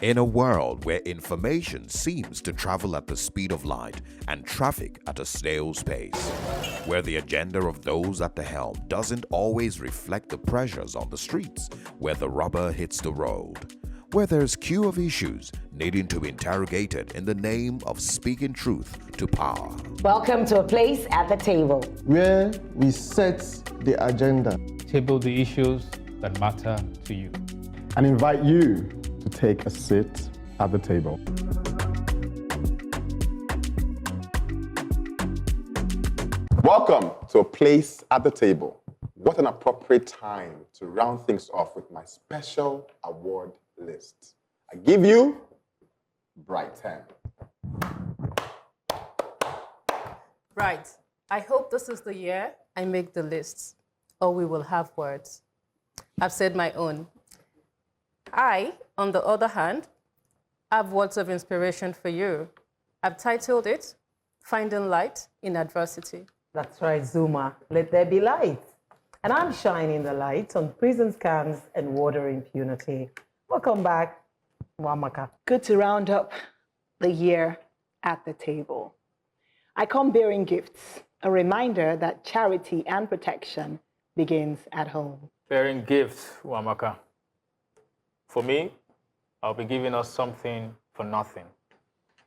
In a world where information seems to travel at the speed of light and traffic at a snail's pace, where the agenda of those at the helm doesn't always reflect the pressures on the streets, where the rubber hits the road, where there's queue of issues needing to be interrogated in the name of speaking truth to power. Welcome to a place at the table, where we set the agenda, table the issues that matter to you, and invite you to take a seat at the table. Welcome to a place at the table. What an appropriate time to round things off with my special award list. I give you Bright 10. Right. I hope this is the year I make the lists, or we will have words. I've said my own. I, on the other hand, have words of inspiration for you. I've titled it, Finding Light in Adversity. That's right, Zuma. Let there be light. And I'm shining the light on prison scams and water impunity. Welcome back, Nwamaka. Good to round up the year at the table. I come bearing gifts, a reminder that charity and protection begins at home. Bearing gifts, Nwamaka. For me, I'll be giving us something for nothing.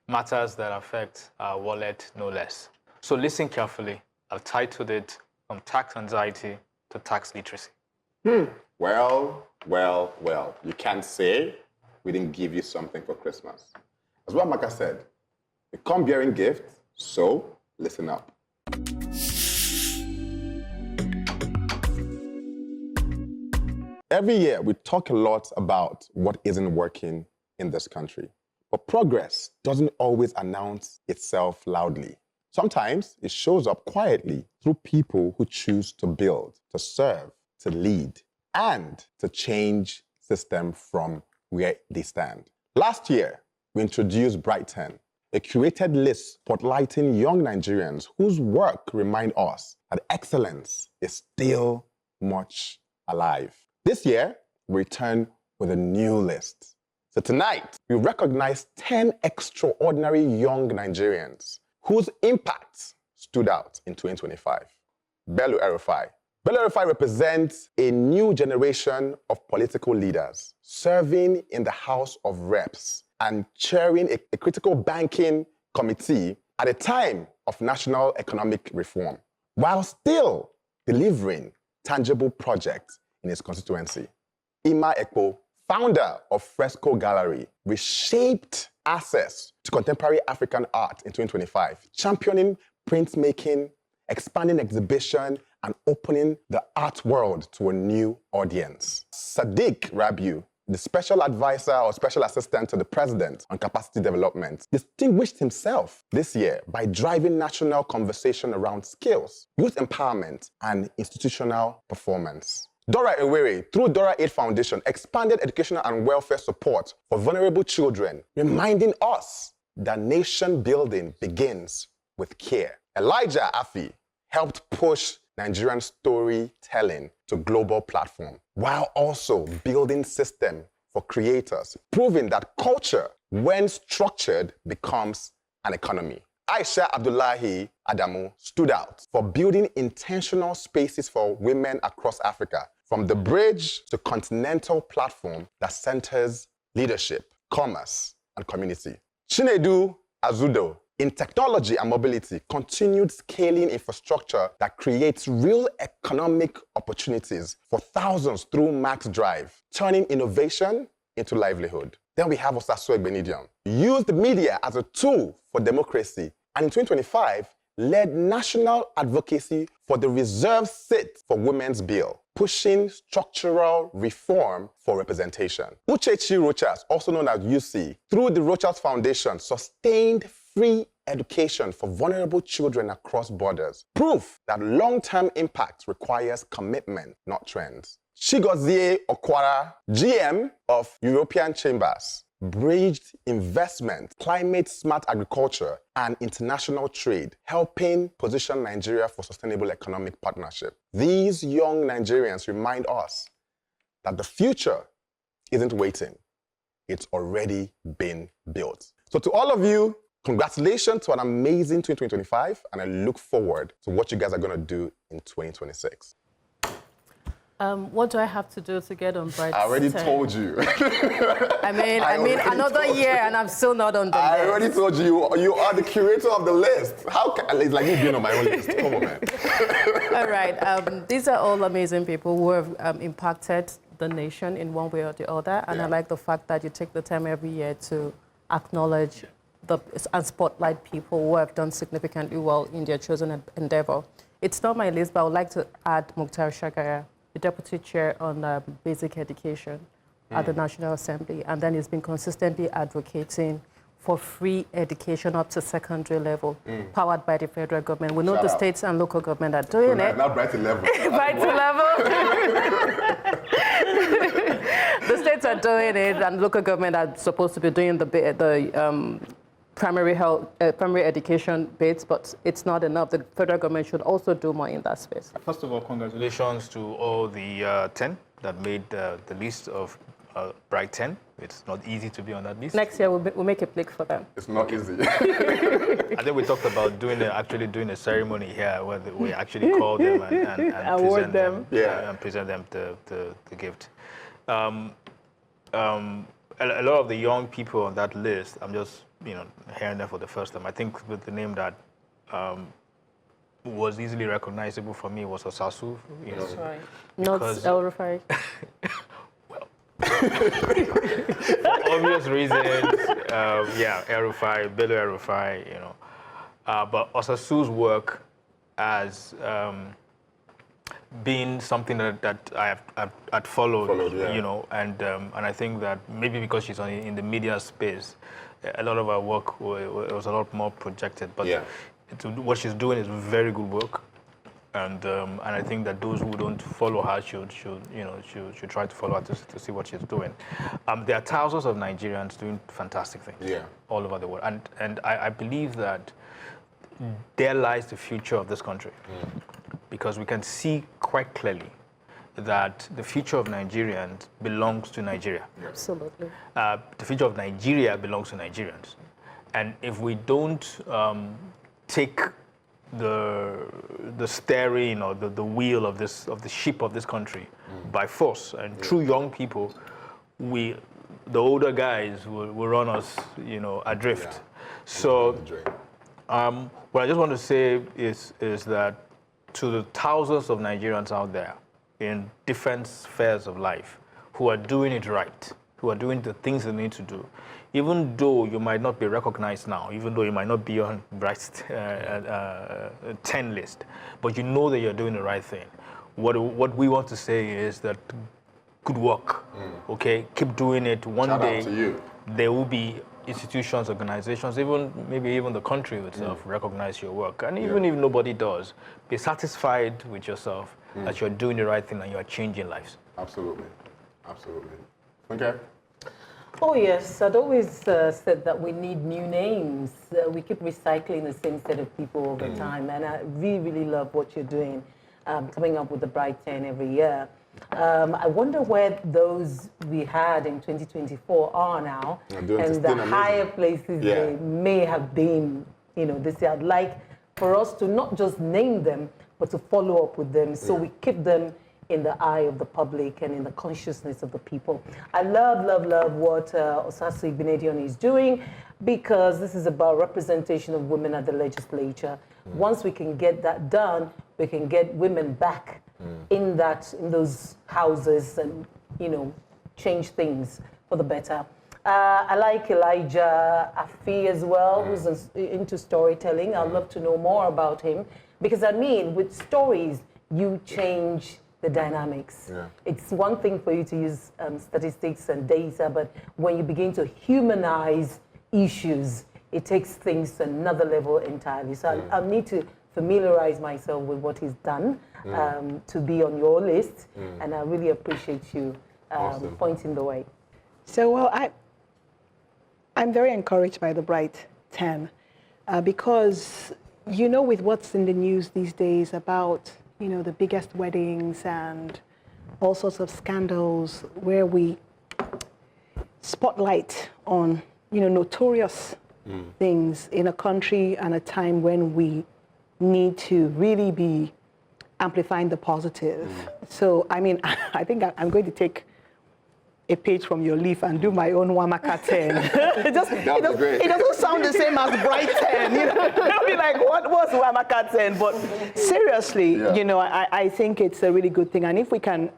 Matters that affect our wallet no less. So listen carefully. I've titled it From Tax Anxiety to Tax Literacy. Well. You can't say we didn't give you something for Christmas. As Nwamaka said, we come bearing gifts, so listen up. Every year, we talk a lot about what isn't working in this country. But progress doesn't always announce itself loudly. Sometimes it shows up quietly through people who choose to build, to serve, to lead, and to change system from where they stand. Last year, we introduced Bright 10, a curated list spotlighting young Nigerians whose work remind us that excellence is still much alive. This year, we return with a new list. So tonight, we recognize 10 extraordinary young Nigerians whose impact stood out in 2025. Bello Erufai. Bello Erufai represents a new generation of political leaders serving in the House of Reps and chairing a critical banking committee at a time of national economic reform, while still delivering tangible projects in his constituency. Ima Ekpo, founder of Fresco Gallery, reshaped access to contemporary African art in 2025, championing printmaking, expanding exhibition, and opening the art world to a new audience. Sadiq Rabiu, the special advisor or special assistant to the president on capacity development, distinguished himself this year by driving national conversation around skills, youth empowerment, and institutional performance. Dora Ewere, through Dora Aid Foundation, expanded educational and welfare support for vulnerable children, reminding us that nation building begins with care. Elijah Afi helped push Nigerian storytelling to global platform, while also building system for creators, proving that culture, when structured, becomes an economy. Aisha Abdullahi Adamu stood out for building intentional spaces for women across Africa, from the bridge to continental platform that centers leadership, commerce, and community. Chinedu Azudo, in technology and mobility, continued scaling infrastructure that creates real economic opportunities for thousands through Max Drive, turning innovation into livelihood. Then we have Osaso Egbenidion, used media as a tool for democracy, and in 2025, led national advocacy for the reserved seat for Women's Bill, pushing structural reform for representation. Uchechi Rochas, also known as UC, through the Rochas Foundation, sustained free education for vulnerable children across borders. Proof that long-term impact requires commitment, not trends. Chigozie Okwara, GM of European Chambers, bridged investment, climate-smart agriculture, and international trade, helping position Nigeria for sustainable economic partnership. These young Nigerians remind us that the future isn't waiting. it's already been built. So to all of you, congratulations to an amazing 2025, and I look forward to what you guys are going to do in 2026. What do I have to do to get on Bright? I already told you. I mean, another year and I'm still not on the list. I already told you, you are the curator of the list. How can, it's like you being on my own list. Come on, man. All right. These are all amazing people who have impacted the nation in one way or the other. And I like the fact that you take the time every year to acknowledge and spotlight people who have done significantly well in their chosen endeavor. It's not my list, but I would like to add Mukhtar Shagaya, the Deputy Chair on Basic Education at the National Assembly. And then he's been consistently advocating for free education up to secondary level, powered by the federal government. We know the states and local government are doing it. Not Bright to level. Bright to level. The states are doing it, and local government are supposed to be doing the primary education bits, but it's not enough. The federal government should also do more in that space. First of all, congratulations to all the 10 that made the list of Bright 10. It's not easy to be on that list. Next year, we'll make a plaque for them. It's not easy. I think we talked about actually doing a ceremony here where we actually call them and present them. And present them the gift. A lot of the young people on that list, I'm just hearing them for the first time. I think with the name that was easily recognizable for me was Osasu. That's right. Not El Rufai. For obvious reasons, El Rufai, Bello El Rufai, but Osasu's work as being something that I'd followed, and I think that maybe because she's in the media space, a lot of our work was a lot more projected. But what she's doing is very good work, and I think that those who don't follow her should try to follow her to see what she's doing. There are thousands of Nigerians doing fantastic things all over the world, and I believe that there lies the future of this country. Because we can see quite clearly that the future of Nigerians belongs to Nigeria. Absolutely. The future of Nigeria belongs to Nigerians. And if we don't take the steering or the wheel of the ship of this country by force and through young people, the older guys will run us, adrift. So what I just want to say is that to the thousands of Nigerians out there in different spheres of life who are doing it right, who are doing the things they need to do, even though you might not be recognized now, even though you might not be on Bright's 10 list, but you know that you're doing the right thing. What we want to say is that good work, okay? Keep doing it. One day there will be institutions, organizations, maybe even the country itself recognize your work. And even if nobody does, be satisfied with yourself that you're doing the right thing and you're changing lives. Absolutely. Okay. Oh yes, I'd always said that we need new names. We keep recycling the same set of people over time, and I really, really love what you're doing, coming up with the Bright 10 every year. I wonder where those we had in 2024 are now, and the higher places they may have been, this year. I'd like for us to not just name them, but to follow up with them so we keep them in the eye of the public and in the consciousness of the people. I love what Osasu Igbinedion is doing, because this is about representation of women at the legislature. Once we can get that done, we can get women back in those houses and, change things for the better. I like Elijah Afi as well, who's into storytelling. I'd love to know more about him, because with stories, you change the dynamics. It's one thing for you to use statistics and data, but when you begin to humanize issues, it takes things to another level entirely. So I need to familiarize myself with what he's done to be on your list, and I really appreciate you pointing the way. So, I'm very encouraged by the Bright 10 because, with what's in the news these days about, the biggest weddings and all sorts of scandals where spotlight on, notorious things in a country and a time when we need to really be amplifying the positive. So, I mean, I think I'm going to take a page from your leaf and do my own Nwamaka 10. it doesn't sound the same as Bright 10. I'll be like, what was Nwamaka 10? But seriously, I think it's a really good thing. And if we can,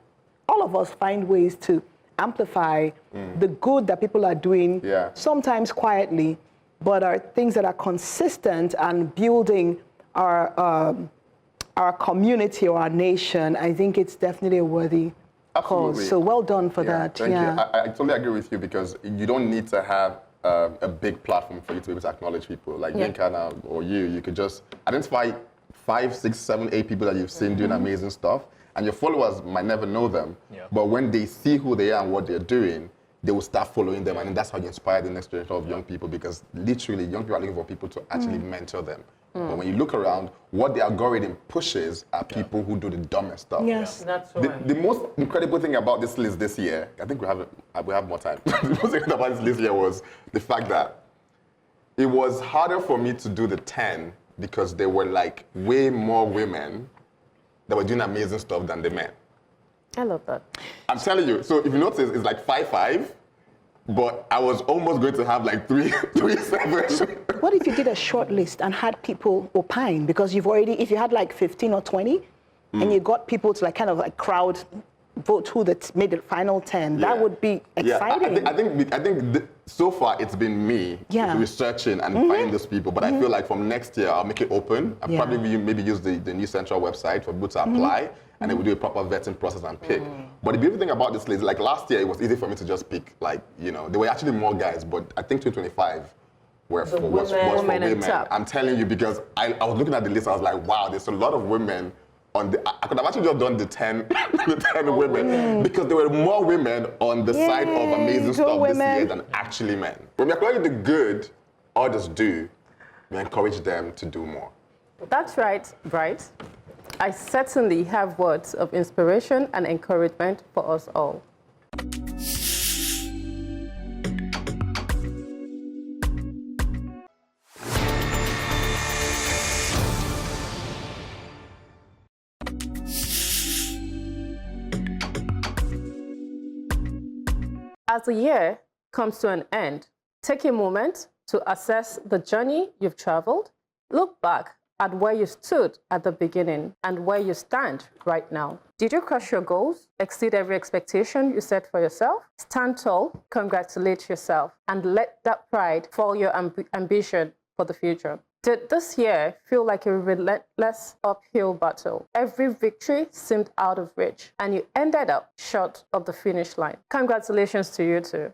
all of us, find ways to amplify the good that people are doing, sometimes quietly, but are things that are consistent and building our community or our nation, I think it's definitely a worthy cause. So well done for that. Thank you. I totally agree with you, because you don't need to have a big platform for you to be able to acknowledge people. Like Yinka now, or you could just identify 5, 6, 7, 8 people that you've seen doing amazing stuff, and your followers might never know them. But when they see who they are and what they're doing, they will start following them, and that's how you inspire the next generation of young people, because literally young people are looking for people to actually mentor them. But when you look around, what the algorithm pushes are people who do the dumbest stuff. Yes, that's right. The most incredible thing about this list this year, I think we have more time. The most thing about this list year was the fact that it was harder for me to do the 10 because there were like way more women that were doing amazing stuff than the men. I love that. I'm telling you. So if you notice, it's like 5-5. But I was almost going to have like 3-7. What if you did a short list and had people opine? Because if you had like 15 or 20, and you got people to like kind of like crowd vote who that made the final 10, that would be exciting. I think so far it's been me researching and finding those people. But I feel like from next year I'll make it open. I'll probably maybe use the new central website for people to apply. And then we do a proper vetting process and pick. But the beautiful thing about this list, like last year, it was easy for me to just pick, like, there were actually more guys, but I think 2025 was for women. I'm telling you, because I was looking at the list, I was like, wow, there's a lot of women on the, I could have actually just done the 10, women, because there were more women on the side of amazing stuff this year than actually men. When we acknowledge the good others do, we encourage them to do more. That's right, Bright. I certainly have words of inspiration and encouragement for us all. As the year comes to an end, take a moment to assess the journey you've traveled. Look back at where you stood at the beginning and where you stand right now. Did you crush your goals, exceed every expectation you set for yourself? Stand tall, congratulate yourself, and let that pride fuel your ambition for the future. Did this year feel like a relentless uphill battle? Every victory seemed out of reach, and you ended up short of the finish line. Congratulations to you too.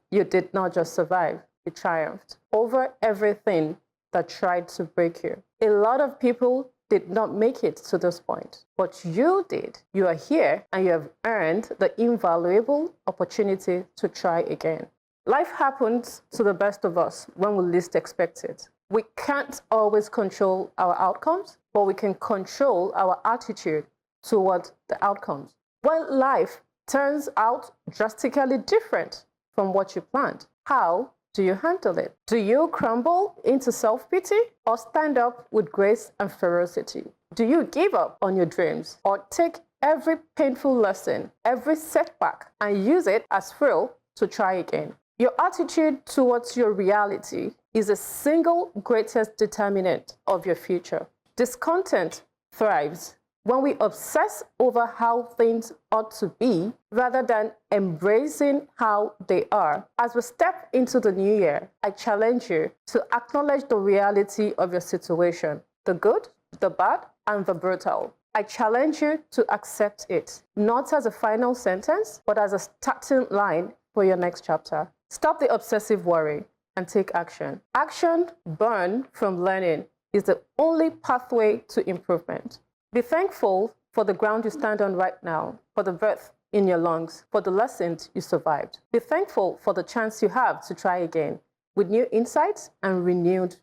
You did not just survive, you triumphed over everything that tried to break you. A lot of people did not make it to this point, but you did. You are here and you have earned the invaluable opportunity to try again. Life happens to the best of us when we least expect it. We can't always control our outcomes, but we can control our attitude toward the outcomes. When life turns out drastically different from what you planned, how do you handle it? Do you crumble into self-pity or stand up with grace and ferocity? Do you give up on your dreams or take every painful lesson, every setback, and use it as fuel to try again? Your attitude towards your reality is the single greatest determinant of your future. Discontent thrives when we obsess over how things ought to be rather than embracing how they are. As we step into the new year, I challenge you to acknowledge the reality of your situation, the good, the bad, and the brutal. I challenge you to accept it, not as a final sentence, but as a starting line for your next chapter. Stop the obsessive worry and take action. Action born from learning is the only pathway to improvement. Be thankful for the ground you stand on right now, for the breath in your lungs, for the lessons you survived. Be thankful for the chance you have to try again with new insights and renewed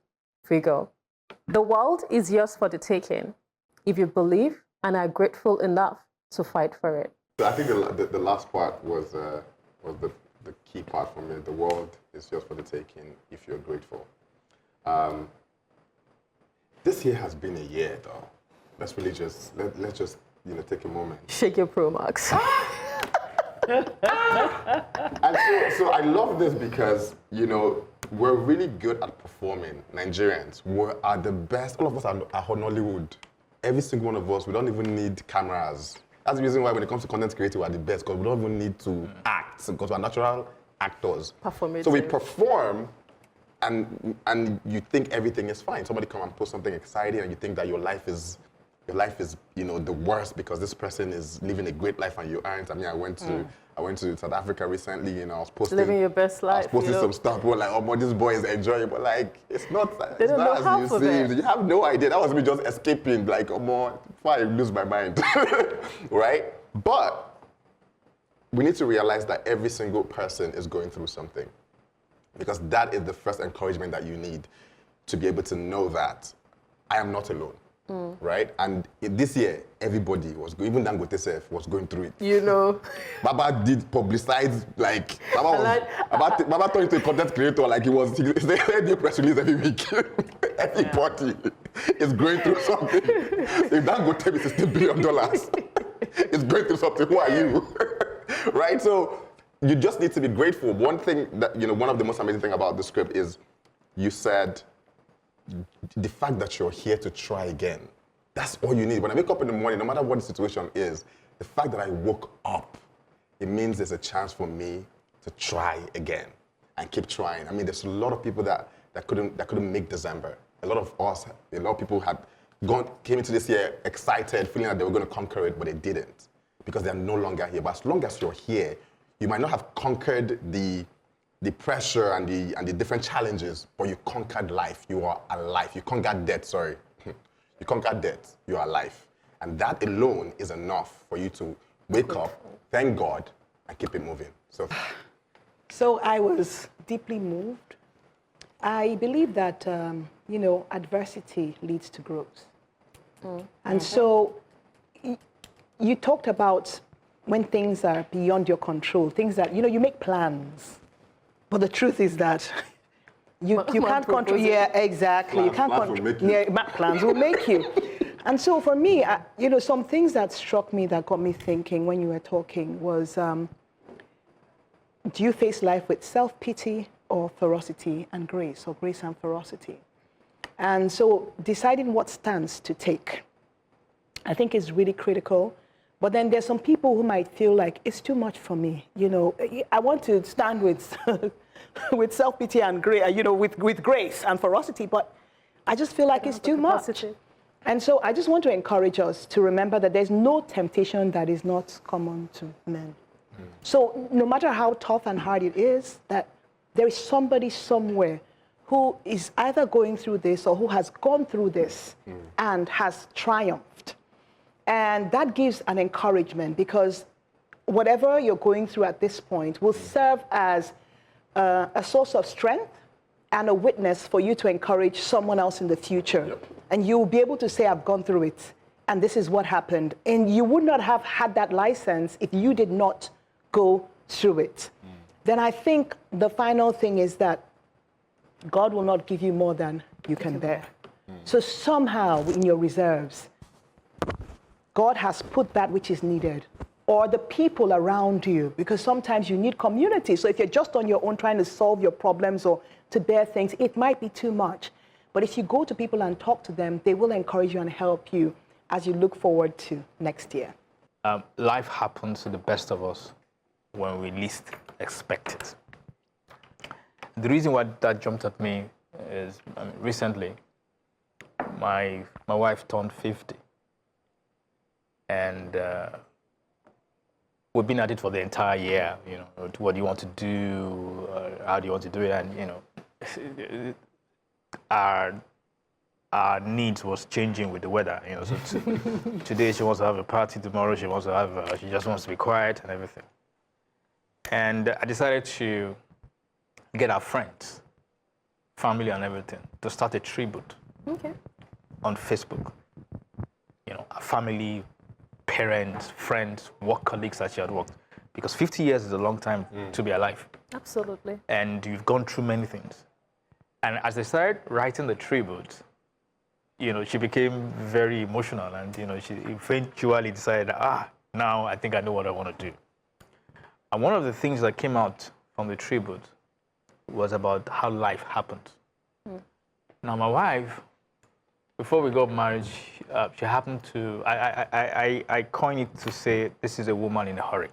vigor. The world is yours for the taking if you believe and are grateful enough to fight for it. So I think the last part was the the key part for me. The world is yours for the taking if you're grateful. This year has been a year, though. Let's really just let's just take a moment. Shake your Pro Max. And so I love this because we're really good at performing. Nigerians, are the best. All of us are Hollywood. Every single one of us. We don't even need cameras. That's the reason why when it comes to content creating, we're the best, because we don't even need to act, because we're natural actors. Performative. So we perform, and you think everything is fine. Somebody come and post something exciting, and you think that your life is the worst because this person is living a great life and you aren't. I mean, I went to South Africa recently, I was posting. Living your best life. I was posting some stuff. People were like, "Oh, this boy is enjoying," but like, it's not as you seem. You have no idea. That was me just escaping. Like, before I lose my mind, right? But we need to realize that every single person is going through something, because that is the first encouragement that you need to be able to know that I am not alone. Right? And this year, everybody was going, even Dangote self was going through it. Baba did publicize, like, Baba turned into a content creator, like he said new press release every week. Everybody is going through something. If Dangote is $16 billion, it's going through something. Who are you? Right? So you just need to be grateful. One thing that, one of the most amazing things about the script is you said, the fact that you're here to try again, that's all you need. When I wake up in the morning, no matter what the situation is, the fact that I woke up, it means there's a chance for me to try again and keep trying. I mean, there's a lot of people that couldn't make December. A lot of people came into this year excited, feeling that they were going to conquer it, but they didn't, because they're no longer here. But as long as you're here, you might not have conquered the pressure and the different challenges, but you conquered life. You are alive. You conquered death, sorry. You conquered death. You are alive. And that alone is enough for you to wake up, thank God, and keep it moving. So I was deeply moved. I believe that, adversity leads to growth. And so you talked about when things are beyond your control, things that, you make plans. But the truth is that you can't control. Yeah, exactly. You can't control. Plans will make you. And so for me, some things that struck me that got me thinking when you were talking was, do you face life with self-pity or ferocity and grace, or grace and ferocity? And so deciding what stance to take, I think is really critical. But then there's some people who might feel like it's too much for me. I want to stand with with self-pity and with grace and ferocity, but I just feel like it's too much. And so I just want to encourage us to remember that there's no temptation that is not common to men. So no matter how tough and hard it is, that there is somebody somewhere who is either going through this or who has gone through this and has triumphed. And that gives an encouragement, because whatever you're going through at this point will serve as a source of strength and a witness for you to encourage someone else in the future. Yep. And you'll be able to say, I've gone through it, and this is what happened. And you would not have had that license if you did not go through it. Then I think the final thing is that God will not give you more than you can bear. So somehow in your reserves, God has put that which is needed, or the people around you, because sometimes you need community. So if you're just on your own trying to solve your problems or to bear things, it might be too much. But if you go to people and talk to them, they will encourage you and help you as you look forward to next year. Life happens to the best of us when we least expect it. The reason why that jumped at me is recently, my wife turned 50. And we've been at it for the entire year, what do you want to do, how do you want to do it, and, our needs was changing with the weather, so today she wants to have a party, tomorrow she just wants to be quiet and everything. And I decided to get our friends, family and everything, to start a tribute on Facebook. Our family, parents, friends, work colleagues that she had worked. because 50 years is a long time to be alive. Absolutely. And you've gone through many things. And as they started writing the tribute, you know, she became very emotional, and, you know, she eventually decided, now I think I know what I want to do. And one of the things that came out from the tribute was about how life happened. Now, my wife, before we got married, she happened to, I coined it to say, this is a woman in a hurry.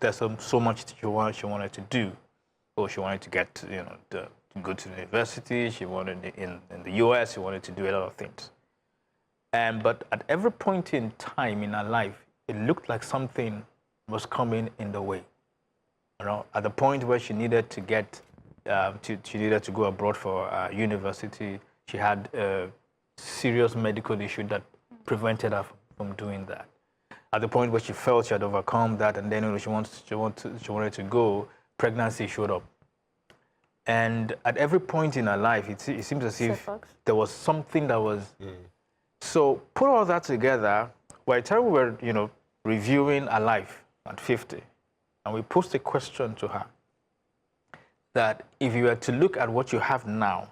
There's so much that she wanted to do. Or she wanted to get, you know, to go to the university. She wanted in the US. She wanted to do a lot of things. But at every point in time in her life, it looked like something was coming in the way. You know, at the point where she needed to get, she needed to go abroad for university. She had a serious medical issue that prevented her from doing that. At the point where she felt she had overcome that, and then, you know, she wanted to go, pregnancy showed up. And at every point in her life, it seems as if there was something that was. So put all that together. By the time we were, you know, reviewing her life at 50, and we posed a question to her that if you were to look at what you have now,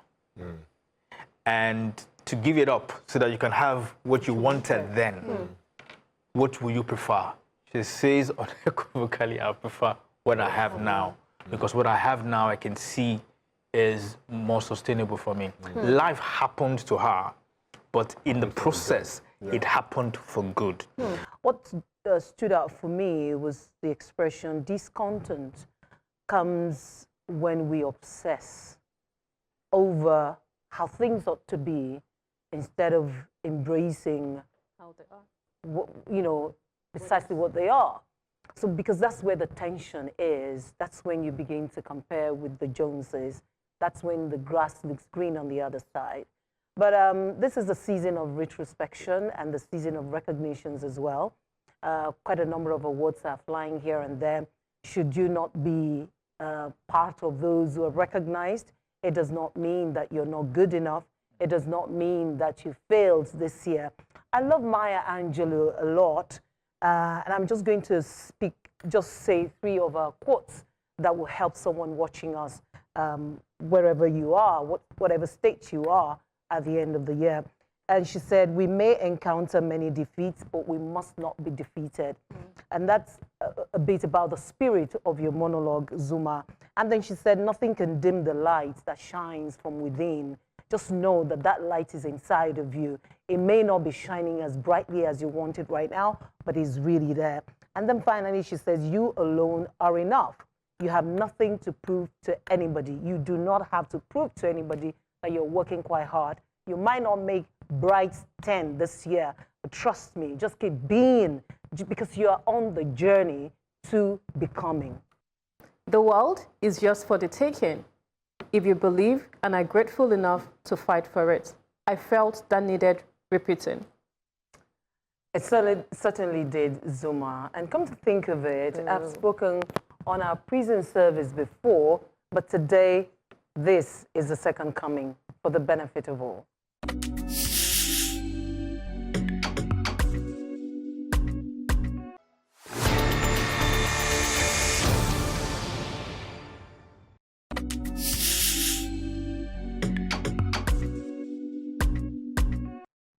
and to give it up so that you can have what you wanted then, what will you prefer? She says unequivocally, I prefer what I have now, because what I have now I can see is more sustainable for me. Life happened to her, but in the process, it happened for good. What stood out for me was the expression, discontent comes when we obsess over how things ought to be instead of embracing How they are. what, you know, precisely what they are. So because that's where the tension is, that's when you begin to compare with the Joneses. That's when the grass looks green on the other side. But this is the season of retrospection and the season of recognitions as well. Quite a number of awards are flying here and there. Should you not be part of those who are recognized, it does not mean that you're not good enough. It does not mean that you failed this year. I love Maya Angelou a lot, and I'm just going to say 3 of her quotes that will help someone watching us wherever you are, whatever state you are at the end of the year. And she said, we may encounter many defeats, but we must not be defeated. And that's a bit about the spirit of your monologue, Zumah. And then she said, nothing can dim the light that shines from within. Just know that that light is inside of you. It may not be shining as brightly as you want it right now, but it's really there. And then finally, she says, you alone are enough. You have nothing to prove to anybody. You do not have to prove to anybody that you're working quite hard. You might not make bright 10 this year, but trust me, just keep being, because you are on the journey to becoming. The world is yours for the taking, if you believe and are grateful enough to fight for it. I felt that needed repeating. It certainly did, Zumah. And come to think of it, I've spoken on our prison service before, but today, this is the second coming for the benefit of all.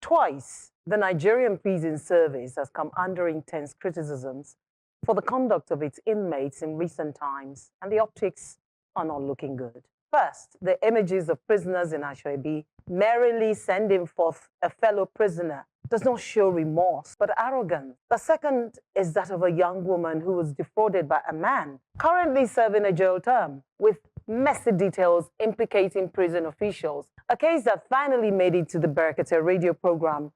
Twice, the Nigerian prison service has come under intense criticisms for the conduct of its inmates in recent times, and the optics are not looking good. First, the images of prisoners in Ashwebi merrily sending forth a fellow prisoner does not show remorse, but arrogance. The second is that of a young woman who was defrauded by a man currently serving a jail term, with messy details implicating prison officials, a case that finally made it to the Berekete radio program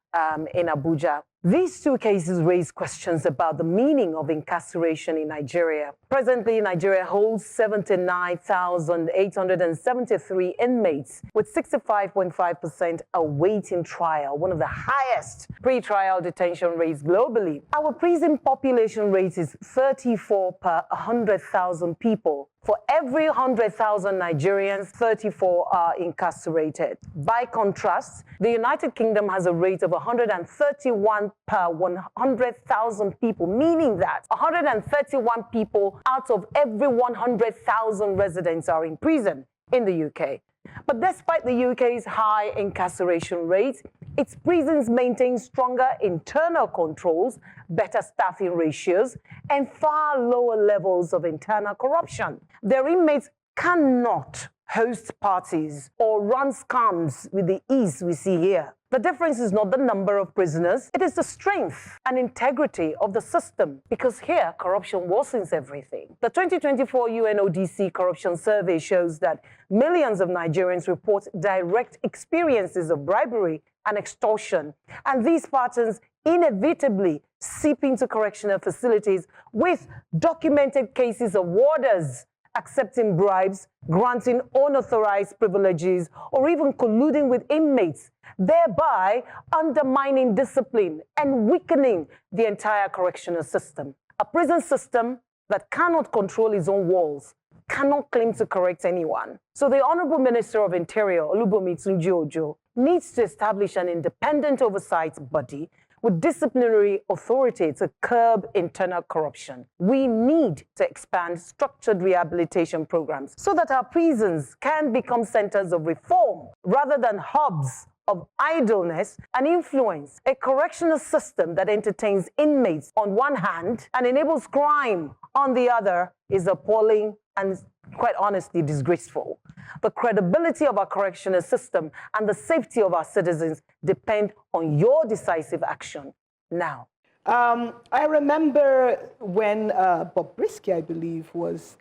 in Abuja. These 2 cases raise questions about the meaning of incarceration in Nigeria. Presently, Nigeria holds 79,873 inmates, with 65.5% awaiting trial, one of the highest pre-trial detention rates globally. Our prison population rate is 34 per 100,000 people. For every 100,000 Nigerians, 34 are incarcerated. By contrast, the United Kingdom has a rate of 131 per 100,000 people, meaning that 131 people out of every 100,000 residents are in prison in the UK. But despite the UK's high incarceration rate, its prisons maintain stronger internal controls, better staffing ratios, and far lower levels of internal corruption. Their inmates cannot host parties or run scams with the ease we see here. The difference is not the number of prisoners, it is the strength and integrity of the system, because here corruption worsens everything. The 2024 UNODC Corruption Survey shows that millions of Nigerians report direct experiences of bribery and extortion, and these patterns inevitably seep into correctional facilities with documented cases of warders accepting bribes, granting unauthorized privileges, or even colluding with inmates, thereby undermining discipline and weakening the entire correctional system. A prison system that cannot control its own walls cannot claim to correct anyone. So the Honorable Minister of Interior, Olubomi Tunji-Ojo, needs to establish an independent oversight body with disciplinary authority to curb internal corruption. We need to expand structured rehabilitation programs so that our prisons can become centers of reform rather than hubs of idleness and influence. A correctional system that entertains inmates on one hand and enables crime on the other is appalling and, quite honestly, disgraceful. The credibility of our correctional system and the safety of our citizens depend on your decisive action now. I remember when Bob Risky, I believe, was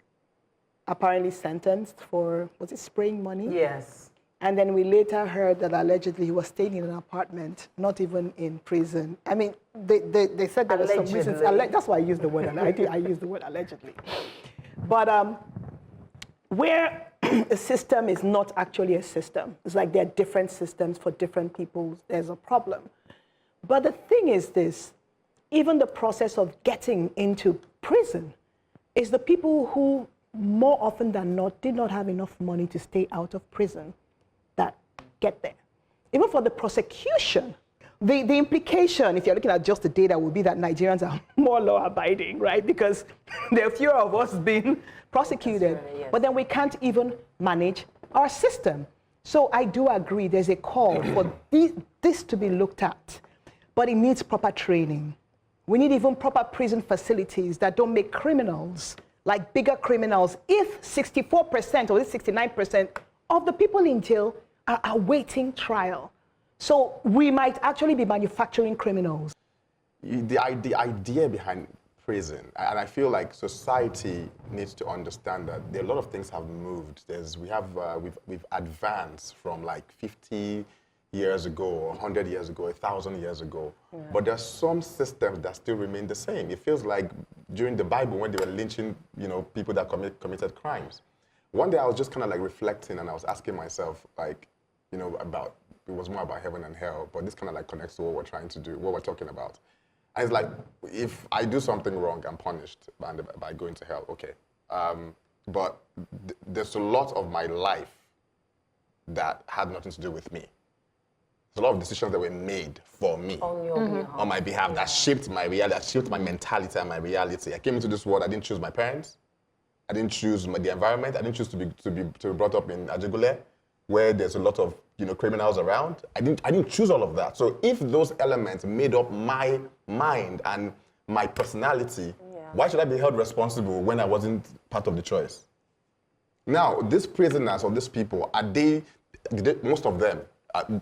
apparently sentenced for, was it spraying money? Yes. And then we later heard that allegedly he was staying in an apartment, not even in prison. I mean, they said there were some reasons. That's why I used the word, I used the word allegedly. But where a system is not actually a system, it's like there are different systems for different people, there's a problem. But the thing is this, even the process of getting into prison is the people who more often than not did not have enough money to stay out of prison that get there. Even for the prosecution, the implication, if you're looking at just the data, would be that Nigerians are more law-abiding, right? Because there are fewer of us being prosecuted. Right, yes. But then we can't even manage our system. So I do agree there's a call for this to be looked at, but it needs proper training. We need even proper prison facilities that don't make criminals like bigger criminals. If 64% or 69% of the people in jail are awaiting trial, so we might actually be manufacturing criminals. The idea behind prison, and I feel like society needs to understand that there are a lot of things have moved. We've advanced from like 50 years ago, or 100 years ago, 1,000 years ago. Yeah. But there's some systems that still remain the same. It feels like during the Bible when they were lynching, people that committed crimes. One day I was just kind of like reflecting and I was asking myself, like, about, it was more about heaven and hell, but this kind of like connects to what we're trying to do, what we're talking about. And it's like, if I do something wrong, I'm punished by going to hell, okay. But there's a lot of my life that had nothing to do with me. There's a lot of decisions that were made for me. On your behalf. On my behalf, that shaped my reality, that shaped my mentality and my reality. I came into this world, I didn't choose my parents. I didn't choose the environment. I didn't choose to be brought up in Ajigule, where there's a lot of criminals around. I didn't choose all of that. So if those elements made up my mind and my personality, why should I be held responsible when I wasn't part of the choice? Now, these prisoners or these people, most of them,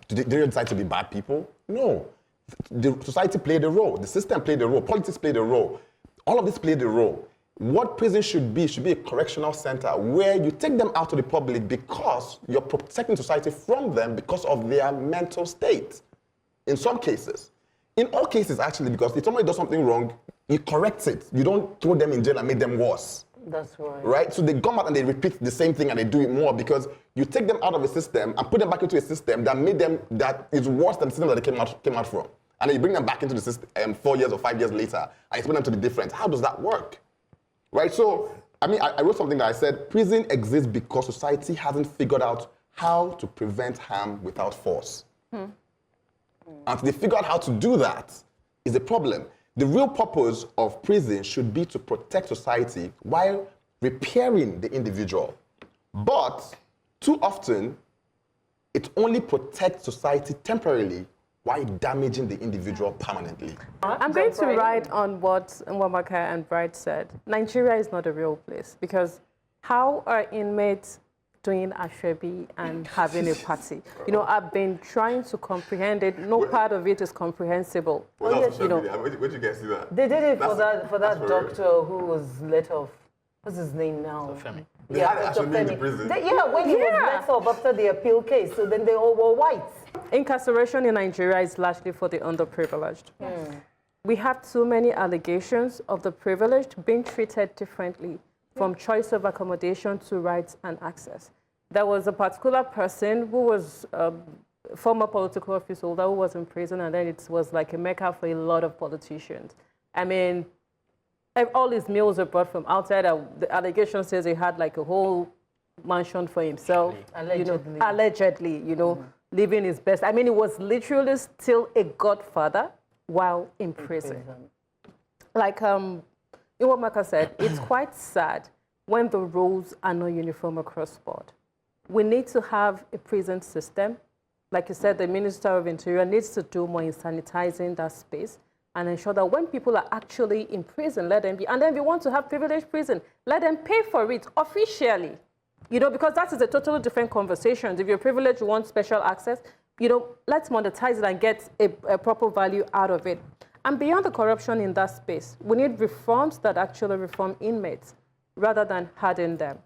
did they decide to be bad people? No. The society played a role. The system played a role. Politics played a role. All of this played a role. What prison should be a correctional center where you take them out to the public because you're protecting society from them because of their mental state. In some cases. In all cases, actually, because if somebody does something wrong, you correct it. You don't throw them in jail and make them worse. That's right. Right? So they come out and they repeat the same thing and they do it more because you take them out of a system and put them back into a system that made them, that is worse than the system that they came out from. And then you bring them back into the system 4 years or 5 years later and explain them to the difference. How does that work? Right, so, I wrote something that I said, prison exists because society hasn't figured out how to prevent harm without force. Until they figure out how to do that is the problem. The real purpose of prison should be to protect society while repairing the individual. But too often, it only protects society temporarily while damaging the individual permanently. I'm going to ride on what Nwamaka and Bright said. Nigeria is not a real place because how are inmates doing ashwebi and having a party? You know, I've been trying to comprehend it. No part of it is comprehensible. Where'd You know, you guys see that? They did it for that doctor who was let off. What's his name now? They had Ashwebi in the prison. When he was let off after the appeal case, so then they all wore white. Incarceration in Nigeria is largely for the underprivileged. Yes. We have too many allegations of the privileged being treated differently from choice of accommodation to rights and access. There was a particular person who was a former political office holder who was in prison, and then it was like a mecca for a lot of politicians. I mean, all his meals were brought from outside. The allegation says he had like a whole mansion for himself. Allegedly, living his best. I mean, he was literally still a godfather while in prison. Like Nwamaka said, it's quite sad when the rules are not uniform across board. We need to have a prison system. Like you said, the Minister of Interior needs to do more in sanitizing that space and ensure that when people are actually in prison, let them be. And then we want to have privileged prison, let them pay for it officially. Because that is a totally different conversation. If you're privileged, you want special access, let's monetize it and get a proper value out of it. And beyond the corruption in that space, we need reforms that actually reform inmates rather than harden them.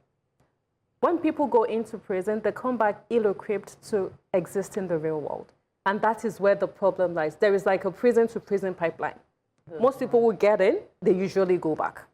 When people go into prison, they come back ill-equipped to exist in the real world. And that is where the problem lies. There is like a prison-to-prison pipeline. Most people who get in, they usually go back.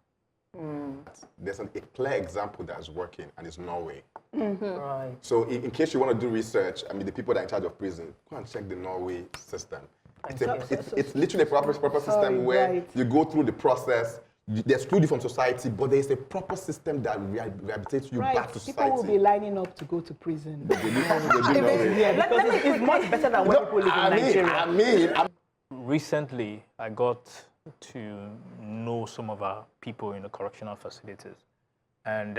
There's a clear example that's working, and it's Norway. Right. So in case you want to do research, the people that are in charge of prison, go and check the Norway system. It's literally a proper system where you go through the process, they exclude you from society, but there is a proper system that rehabilitates you back to society. People will be lining up to go to prison. It's much better than when people live in Nigeria. Recently, I got to know some of our people in the correctional facilities. And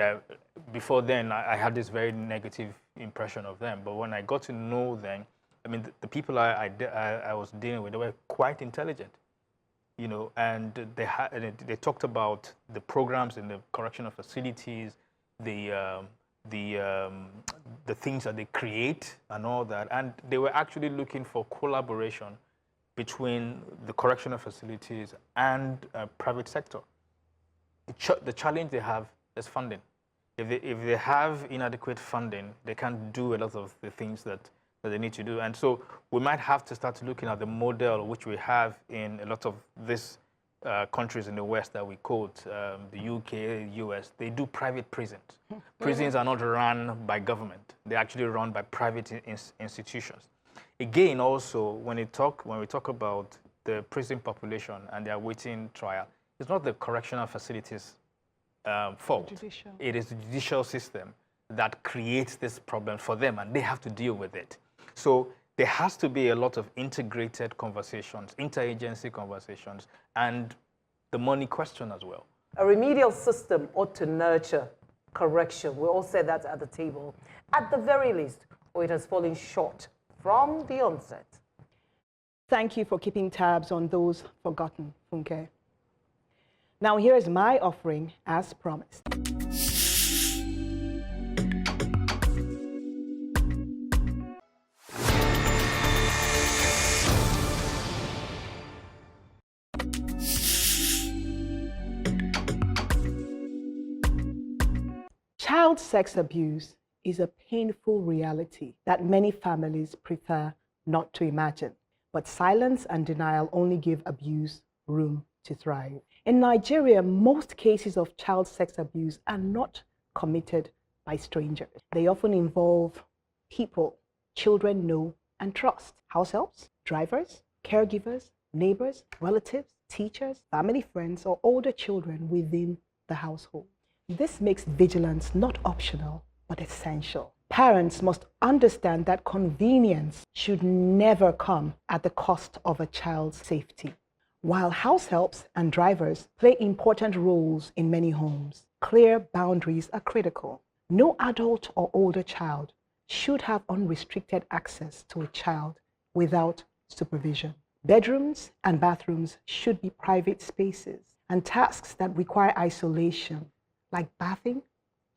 before then, I had this very negative impression of them. But when I got to know them, the people I was dealing with, they were quite intelligent. And they talked about the programs in the correctional facilities, the things that they create and all that. And they were actually looking for collaboration between the correctional facilities and private sector. The challenge they have is funding. If they have inadequate funding, they can't do a lot of the things that they need to do. And so we might have to start looking at the model which we have in a lot of these countries in the West that we quote, the UK, US. They do private prisons. Prisons are not run by government. They're actually run by private institutions. Again, also, when we talk about the prison population and their awaiting trial, it's not the correctional facilities fault. It is the judicial system that creates this problem for them, and they have to deal with it. So there has to be a lot of integrated conversations, interagency conversations, and the money question as well. A remedial system ought to nurture correction. We all said that at the table. At the very least, or it has fallen short from the onset. Thank you for keeping tabs on those forgotten, Funke. Now here is my offering as promised. Child sex abuse is a painful reality that many families prefer not to imagine. But silence and denial only give abuse room to thrive. In Nigeria, most cases of child sex abuse are not committed by strangers. They often involve people children know and trust. House helps, drivers, caregivers, neighbors, relatives, teachers, family friends, or older children within the household. This makes vigilance not optional, but essential. Parents must understand that convenience should never come at the cost of a child's safety. While house helps and drivers play important roles in many homes, clear boundaries are critical. No adult or older child should have unrestricted access to a child without supervision. Bedrooms and bathrooms should be private spaces, and tasks that require isolation, like bathing,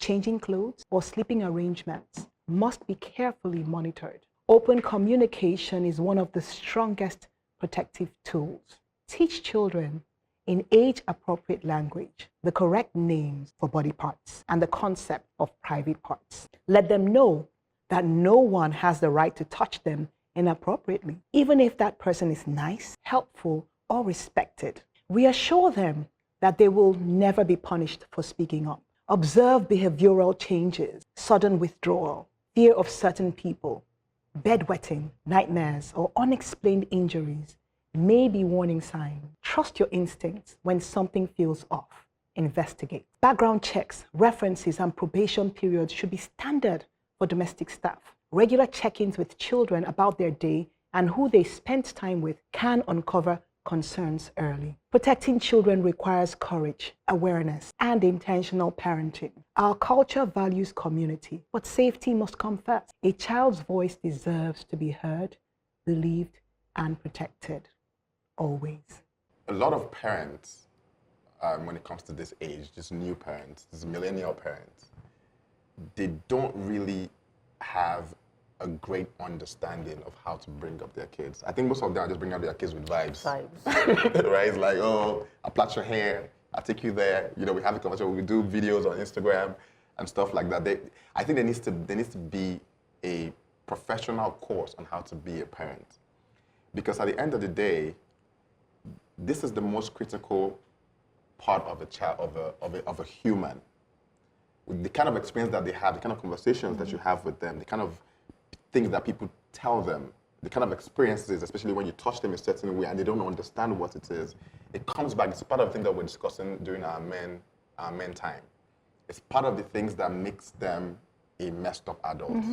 changing clothes, or sleeping arrangements, must be carefully monitored. Open communication is one of the strongest protective tools. Teach children in age-appropriate language the correct names for body parts and the concept of private parts. Let them know that no one has the right to touch them inappropriately, even if that person is nice, helpful, or respected. Reassure them that they will never be punished for speaking up. Observe behavioral changes, sudden withdrawal, fear of certain people, bedwetting, nightmares, or unexplained injuries may be warning signs. Trust your instincts when something feels off. Investigate. Background checks, references, and probation periods should be standard for domestic staff. Regular check-ins with children about their day and who they spent time with can uncover concerns early. Protecting children requires courage, awareness, and intentional parenting. Our culture values community, but safety must come first. A child's voice deserves to be heard, believed, and protected. Always. A lot of parents, when it comes to this age, just new parents, just millennial parents, they don't really have a great understanding of how to bring up their kids. I think most of them are just bringing up their kids with vibes. Right? It's like, oh, I'll plait your hair, I'll take you there. You know, we have a conversation, we do videos on Instagram and stuff like that. I think there needs to be a professional course on how to be a parent. Because at the end of the day, this is the most critical part of a child, of a human. The kind of experience that they have, the kind of conversations that you have with them, the kind of things that people tell them, the kind of experiences, especially when you touch them in a certain way and they don't understand what it is, it comes back. It's part of the thing that we're discussing during our men time. It's part of the things that makes them a messed up adult.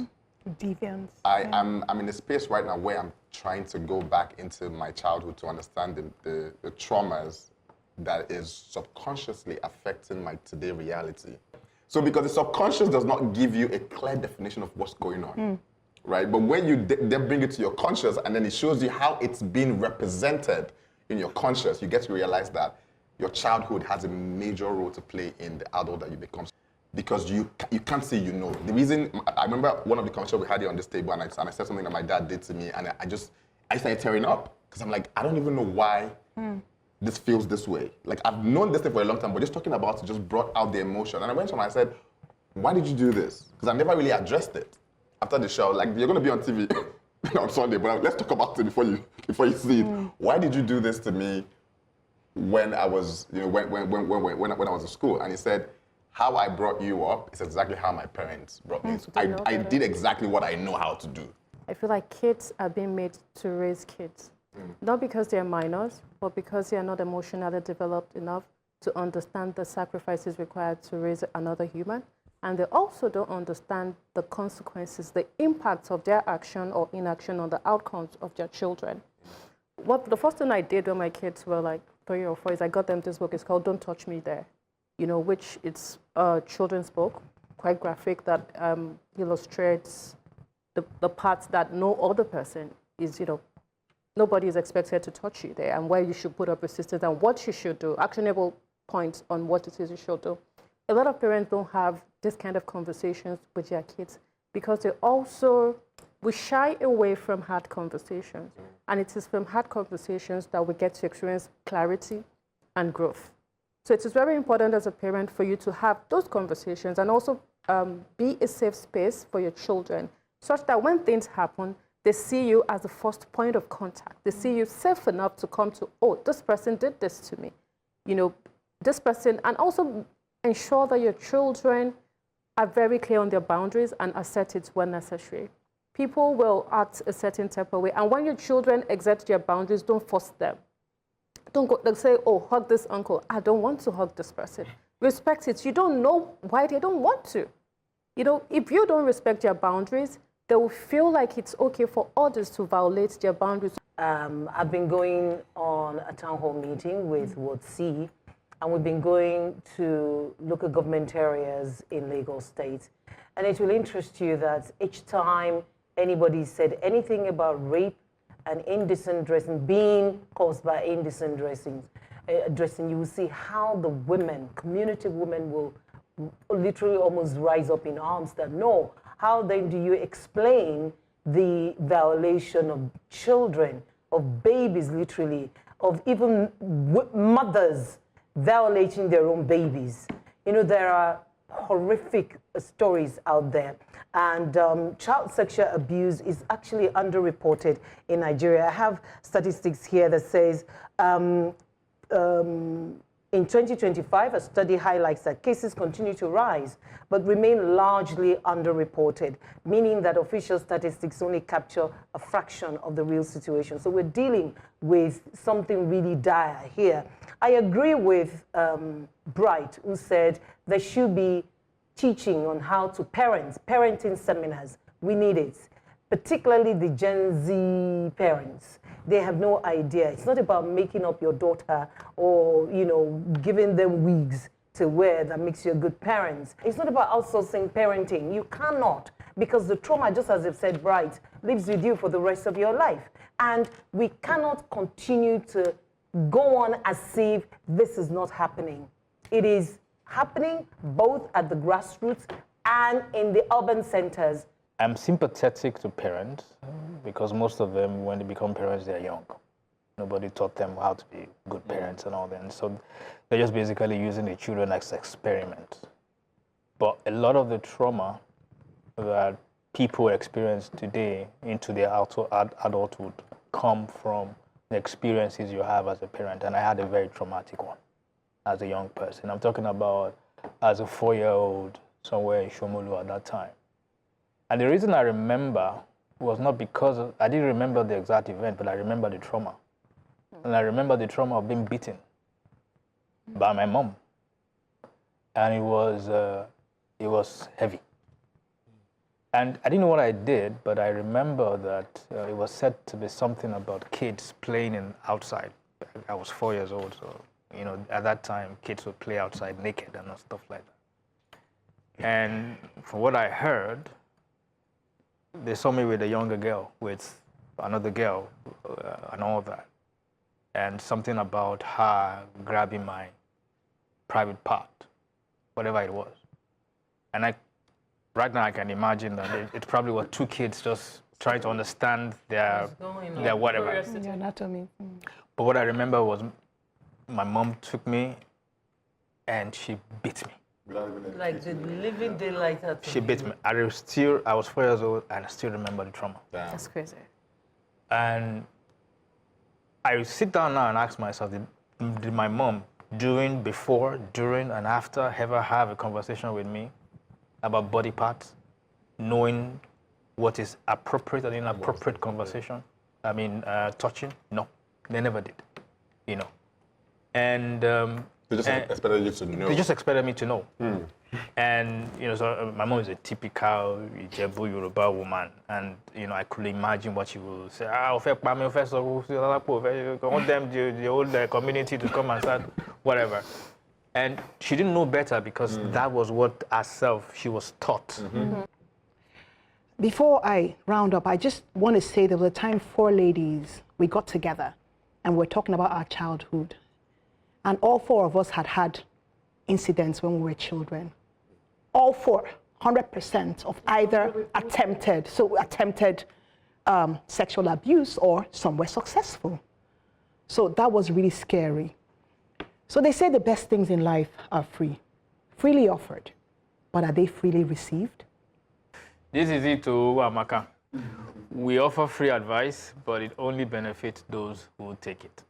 Deviance. I'm in a space right now where I'm trying to go back into my childhood to understand the traumas that is subconsciously affecting my today reality. So because the subconscious does not give you a clear definition of what's going on, right? But when you then bring it to your conscious and then it shows you how it's being represented in your conscious, you get to realize that your childhood has a major role to play in the adult that you become. Because you can't say you know. The reason, I remember one of the conversations we had here on this table and I said something that my dad did to me and I started tearing up because I'm like, I don't even know why this feels this way. Like I've known this thing for a long time, but just talking about it just brought out the emotion. And I went to him and I said, why did you do this? Because I never really addressed it. After the show, like you're gonna be on TV on Sunday, but let's talk about it before you see it. Why did you do this to me when I was, when I was in school? And he said, how I brought you up is exactly how my parents brought me. So I did exactly what I know how to do. I feel like kids are being made to raise kids. Not because they're minors, but because they are not emotionally developed enough to understand the sacrifices required to raise another human. And they also don't understand the consequences, the impacts of their action or inaction on the outcomes of their children. The first thing I did when my kids were like 3 or 4 is I got them this book. It's called Don't Touch Me There, which it's a children's book, quite graphic, that illustrates the parts that no other person is, nobody is expected to touch you there, and where you should put up resistance and what you should do, actionable points on what it is you should do. A lot of parents don't have this kind of conversations with their kids because we shy away from hard conversations. And it is from hard conversations that we get to experience clarity and growth. So it is very important as a parent for you to have those conversations and also be a safe space for your children, such that when things happen, they see you as the first point of contact. They see you safe enough to come to, oh, this person did this to me. This person, and also ensure that your children are very clear on their boundaries and assert it when necessary. People will act a certain type of way, and when your children exert their boundaries, don't force them. Don't go, they'll say, oh, hug this uncle. I don't want to hug this person. Respect it. You don't know why they don't want to. You know, if you don't respect your boundaries, they will feel like it's okay for others to violate their boundaries. I've been going on a town hall meeting with Ward C, and we've been going to local government areas in Lagos State. And it will interest you that each time anybody said anything about rape and indecent dressing being caused by indecent dressing, you will see how the women, community women, will literally almost rise up in arms that no, how then do you explain the violation of children, of babies literally, of even mothers violating their own babies? You know, there are horrific stories out there. And child sexual abuse is actually underreported in Nigeria. I have statistics here that says in 2025, a study highlights that cases continue to rise, but remain largely underreported, meaning that official statistics only capture a fraction of the real situation. So we're dealing with something really dire here. I agree with Bright, who said there should be teaching on how to parenting seminars. We need it, particularly the Gen Z parents. They have no idea. It's not about making up your daughter or, you know, giving them wigs to wear that makes you a good parent. It's not about outsourcing parenting. You cannot, because the trauma, just as I've said, Bright, lives with you for the rest of your life. And we cannot continue to go on as if this is not happening. It is happening both at the grassroots and in the urban centers. I'm sympathetic to parents because most of them, when they become parents, they're young. Nobody taught them how to be good parents and all that. And so they're just basically using the children as experiments. But a lot of the trauma that people experience today into their adulthood come from the experiences you have as a parent. And I had a very traumatic one as a young person. I'm talking about as a 4-year-old somewhere in Shomolu at that time. And the reason I remember was not because I didn't remember the exact event, but I remember the trauma. And I remember the trauma of being beaten by my mom. And it was heavy. And I didn't know what I did, but I remember that it was said to be something about kids playing outside. I was 4 years old, so, you know, at that time, kids would play outside naked and stuff like that. And from what I heard, they saw me with a younger girl, with another girl, and all that. And something about her grabbing my private part, whatever it was. And right now I can imagine that it probably was two kids just trying to understand their whatever. Your anatomy. But what I remember was my mom took me and she beat me. Like the living daylight out of She beat me. I was 4 years old and I still remember the trauma. Damn. That's crazy. And I sit down now and ask myself, did my mom, before, during, and after, ever have a conversation with me about body parts, knowing what is appropriate and inappropriate conversation? I mean, touching? No, they never did, you know. And They just expected you to know. they just expected me to know. And, you know, so my mom is a typical Ijebu Yoruba woman. And, you know, I could imagine what she would say. I want them, the whole community to come and start, whatever. And she didn't know better because that was what herself she was taught. Before I round up, I just want to say there was a time 4 ladies, we got together and we're talking about our childhood. And all 4 of us had incidents when we were children. All 4, 100% of either attempted sexual abuse, or some were successful. So that was really scary. So they say the best things in life are free, freely offered, but are they freely received? This is it to Nwamaka. We offer free advice, but it only benefits those who take it.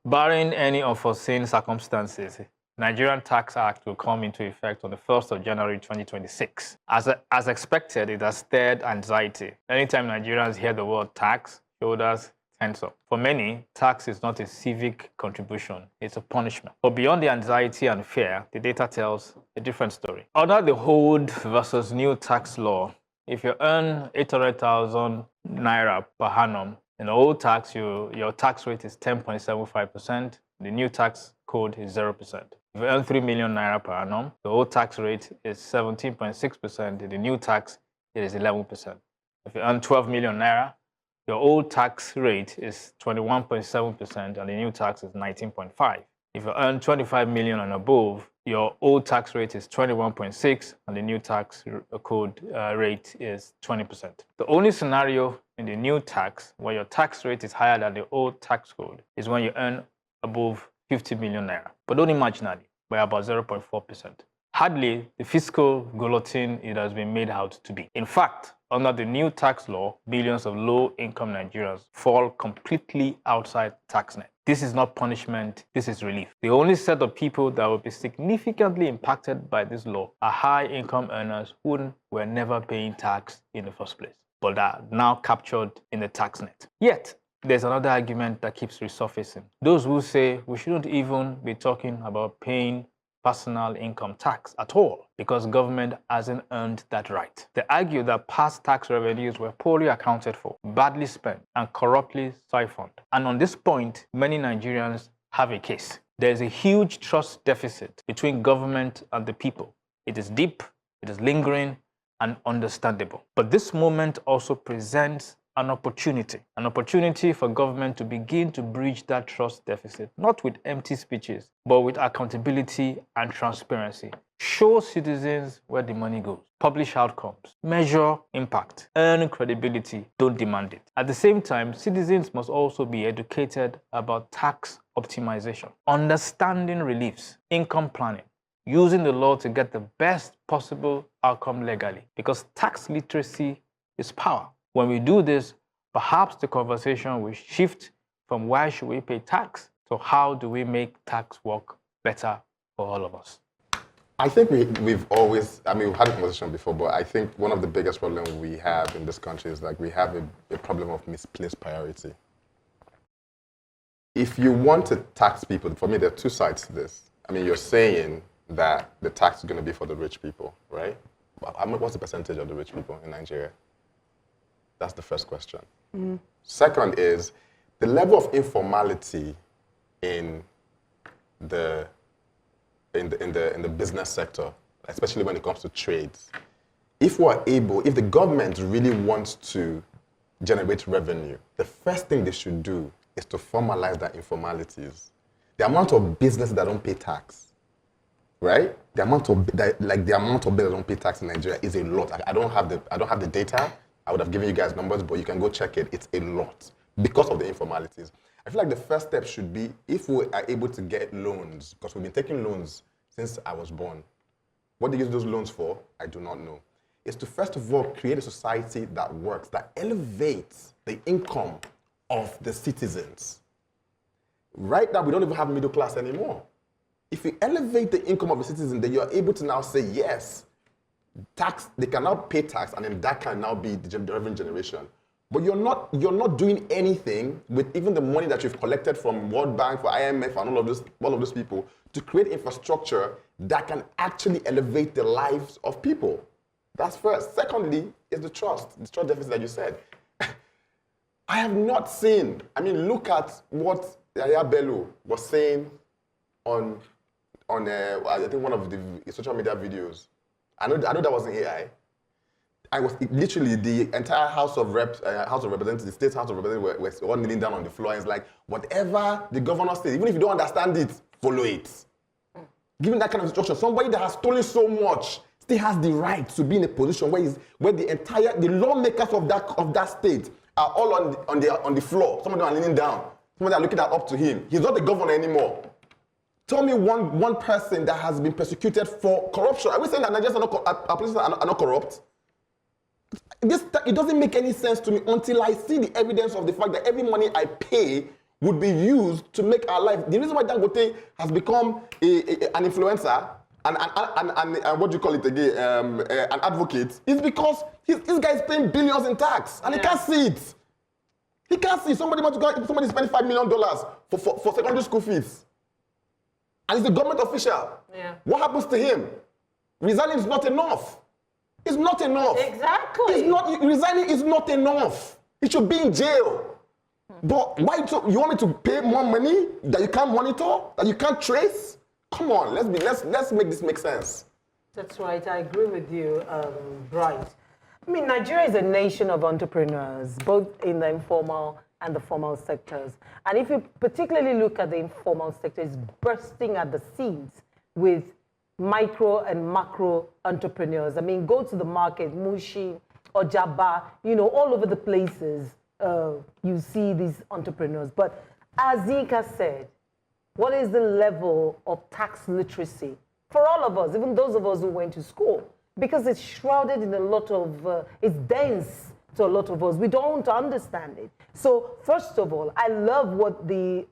Barring any unforeseen circumstances, Nigerian Tax Act will come into effect on the 1st of January 2026. As expected, it has stirred anxiety. Anytime Nigerians hear the word tax, shoulders tense up. For many, tax is not a civic contribution, it's a punishment. But beyond the anxiety and fear, the data tells a different story. Under the old versus new tax law, if you earn 800,000 naira per annum, in the old tax, your tax rate is 10.75%. The new tax code is 0%. If you earn 3 million naira per annum, the old tax rate is 17.6%. The new tax, it is 11%. If you earn 12 million naira, your old tax rate is 21.7% and the new tax is 19.5%. If you earn 25 million and above, your old tax rate is 21.6% and the new tax code rate is 20%. The only scenario in the new tax where your tax rate is higher than the old tax code is when you earn above 50 million naira, but only marginally, by about 0.4%. Hardly the fiscal guillotine it has been made out to be. In fact, under the new tax law, millions of low-income Nigerians fall completely outside tax net. This is not punishment, this is relief. The only set of people that will be significantly impacted by this law are high-income earners who were never paying tax in the first place, but are now captured in the tax net. Yet, there's another argument that keeps resurfacing. Those who say we shouldn't even be talking about paying personal income tax at all because government hasn't earned that right. They argue that past tax revenues were poorly accounted for, badly spent, and corruptly siphoned. And on this point, many Nigerians have a case. There's a huge trust deficit between government and the people. It is deep, it is lingering, and understandable. But this moment also presents an opportunity for government to begin to bridge that trust deficit, not with empty speeches, but with accountability and transparency. Show citizens where the money goes, publish outcomes, measure impact, earn credibility, don't demand it. At the same time, citizens must also be educated about tax optimization, understanding reliefs, income planning, using the law to get the best possible outcome legally, because tax literacy is power. When we do this, perhaps the conversation will shift from why should we pay tax to how do we make tax work better for all of us. I think we've always, we've had a conversation before, but I think one of the biggest problems we have in this country is like we have a problem of misplaced priority. If you want to tax people, for me, there are two sides to this. You're saying that the tax is going to be for the rich people, right? What's the percentage of the rich people in Nigeria? That's the first question. Mm-hmm. Second is the level of informality in the business sector, especially when it comes to trades. If the government really wants to generate revenue, the first thing they should do is to formalize their informalities. The amount of businesses that don't pay tax, right? The amount of businesses that don't pay tax in Nigeria is a lot. I don't have the data. I would have given you guys numbers, but you can go check it. It's a lot because of the informalities. I feel like the first step should be if we are able to get loans, because we've been taking loans since I was born. What they use those loans for, I do not know. Is to first of all create a society that works, that elevates the income of the citizens. Right now, we don't even have middle class anymore. If you elevate the income of the citizen, then you're able to now say yes. Tax, they can now pay tax, and then that can now be the revenue generation. But you're not doing anything with even the money that you've collected from World Bank, for IMF, and all of those people to create infrastructure that can actually elevate the lives of people. That's first. Secondly, is the trust deficit that you said. I have not seen. Look at what Yahaya Bello was saying on I think one of the social media videos. I know that wasn't AI. I was literally the entire House of Representatives, the State House of Representatives were all kneeling down on the floor. And it's like, whatever the governor says, even if you don't understand it, follow it. Given that kind of instruction, somebody that has stolen so much still has the right to be in a position where the lawmakers of that state are all on the floor. Some of them are leaning down. Some of them are looking up to him. He's not the governor anymore. Tell me one person that has been persecuted for corruption. Are we saying that Nigerians are not corrupt? It doesn't make any sense to me until I see the evidence of the fact that every money I pay would be used to make our life. The reason why Dangote has become an influencer and what do you call it again, an advocate, is because this guy is paying billions in tax and he can't see it. He can't see somebody spending $5 million for secondary school fees. And he's a government official. Yeah. What happens to him? Resigning is not enough. It's not enough. Exactly. Resigning is not enough. He should be in jail. But why you want me to pay more money that you can't monitor, that you can't trace? Come on, let's make this make sense. That's right. I agree with you, Bright. I mean, Nigeria is a nation of entrepreneurs, both in the informal and the formal sectors. And if you particularly look at the informal sector, it's bursting at the seams with micro and macro entrepreneurs. I mean, go to the market, Mushi, Ojaba, all over the places, you see these entrepreneurs. But as Yinka said, what is the level of tax literacy for all of us, even those of us who went to school? Because it's shrouded in a lot of, it's dense to a lot of us. We don't understand it. So first of all, I love what the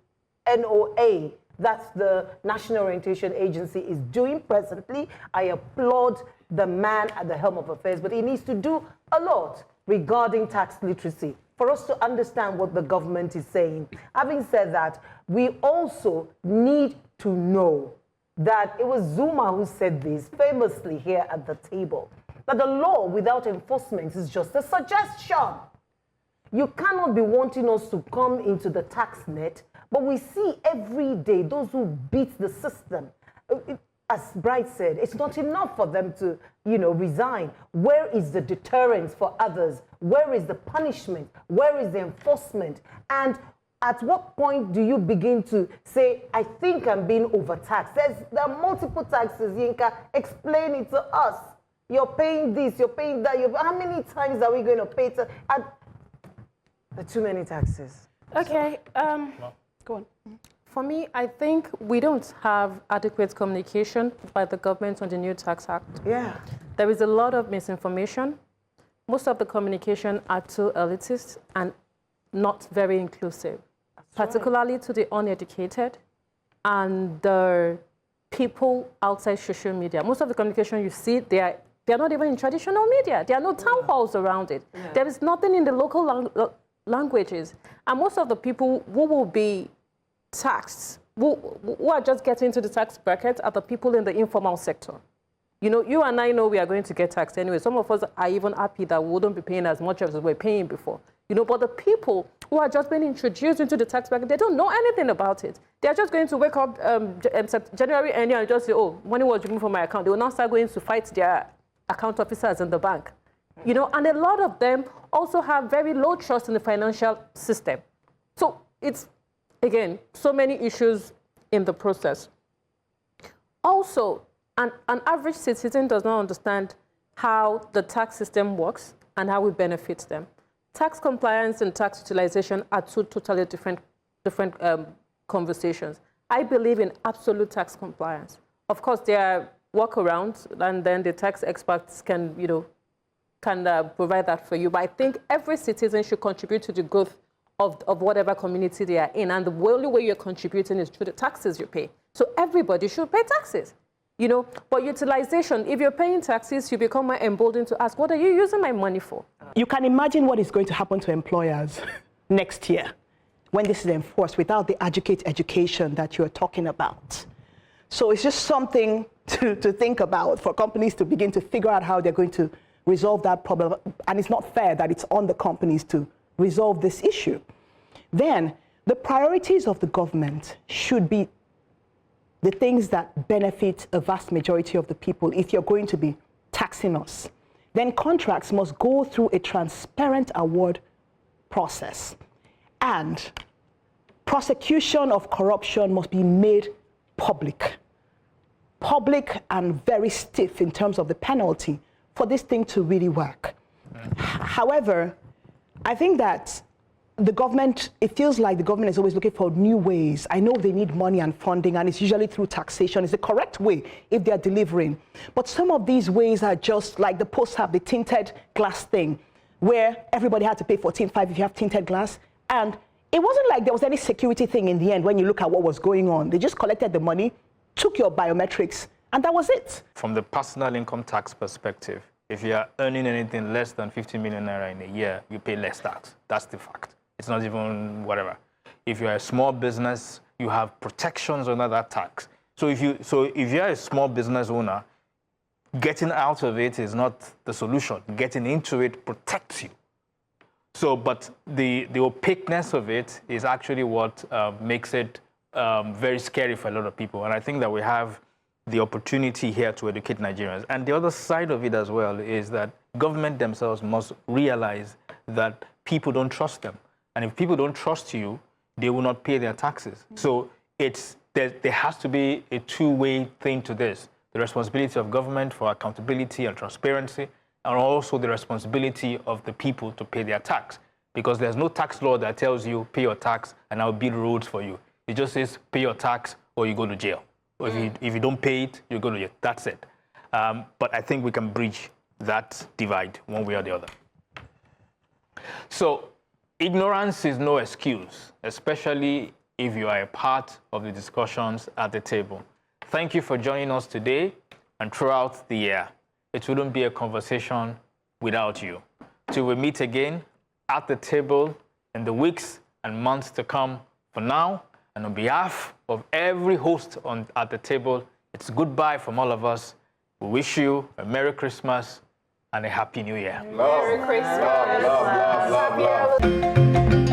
NOA, that's the National Orientation Agency, is doing presently. I applaud the man at the helm of affairs, but he needs to do a lot regarding tax literacy for us to understand what the government is saying. Having said that, we also need to know that it was Zumah who said this famously here at the table, that the law without enforcement is just a suggestion. You cannot be wanting us to come into the tax net, but we see every day those who beat the system. As Bright said, it's not enough for them to, resign. Where is the deterrence for others? Where is the punishment? Where is the enforcement? And at what point do you begin to say, I think I'm being overtaxed? There are multiple taxes, Yinka. Explain it to us. You're paying this, you're paying that. How many times are we going to pay? There are too many taxes. Okay. Go on. For me, I think we don't have adequate communication by the government on the new tax act. Yeah. There is a lot of misinformation. Most of the communication are too elitist and not very inclusive, particularly to the uneducated and the people outside social media. Most of the communication you see, they're not even in traditional media. There are no town halls around it. Yeah. There is nothing in the local languages. And most of the people who will be taxed, who are just getting into the tax bracket, are the people in the informal sector. You and I know we are going to get taxed anyway. Some of us are even happy that we wouldn't be paying as much as we were paying before. But the people who are just being introduced into the tax bracket, they don't know anything about it. They're just going to wake up January and just say, oh, money was removed from my account. They will now start going to fight their account officers in the bank. And a lot of them also have very low trust in the financial system. So it's, again, so many issues in the process. Also, an average citizen does not understand how the tax system works and how it benefits them. Tax compliance and tax utilization are two totally different conversations. I believe in absolute tax compliance. Of course, there are workarounds, and then the tax experts can provide that for you. But I think every citizen should contribute to the growth of whatever community they are in. And the only way you're contributing is through the taxes you pay. So everybody should pay taxes. But utilization, if you're paying taxes, you become more emboldened to ask, what are you using my money for? You can imagine what is going to happen to employers next year when this is enforced without the education that you're talking about. So it's just something to think about for companies to begin to figure out how they're going to resolve that problem. And it's not fair that it's on the companies to resolve this issue. Then the priorities of the government should be the things that benefit a vast majority of the people. If you're going to be taxing us, then contracts must go through a transparent award process. And prosecution of corruption must be made public and very stiff in terms of the penalty for this thing to really work. However, I think that the government, it feels like the government is always looking for new ways. I know they need money and funding, and it's usually through taxation. It's the correct way if they're delivering. But some of these ways are just like the posts have the tinted glass thing, where everybody had to pay 14.5 if you have tinted glass. And it wasn't like there was any security thing in the end when you look at what was going on. They just collected the money, took your biometrics, and that was it. From the personal income tax perspective, if you are earning anything less than 50 million naira in a year, you pay less tax. That's the fact. It's not even whatever. If you're a small business, you have protections under that tax. So if you're a small business owner, getting out of it is not the solution. Getting into it protects you. So, but the opaqueness of it is actually what makes it very scary for a lot of people. And I think that we have the opportunity here to educate Nigerians. And the other side of it as well is that government themselves must realize that people don't trust them. And if people don't trust you, they will not pay their taxes. So there has to be a two-way thing to this. The responsibility of government for accountability and transparency, and also the responsibility of the people to pay their tax. Because there's no tax law that tells you pay your tax and I'll build roads for you. It just says pay your tax or you go to jail. Or if you don't pay it, you go to jail. That's it. But I think we can bridge that divide one way or the other. So ignorance is no excuse, especially if you are a part of the discussions at the table. Thank you for joining us today and throughout the year. It wouldn't be a conversation without you. Till we meet again at the table in the weeks and months to come. For now, and on behalf of every host at the table, it's goodbye from all of us. We wish you a Merry Christmas and a Happy New Year. Love, Merry Christmas. love, love, love, love, love.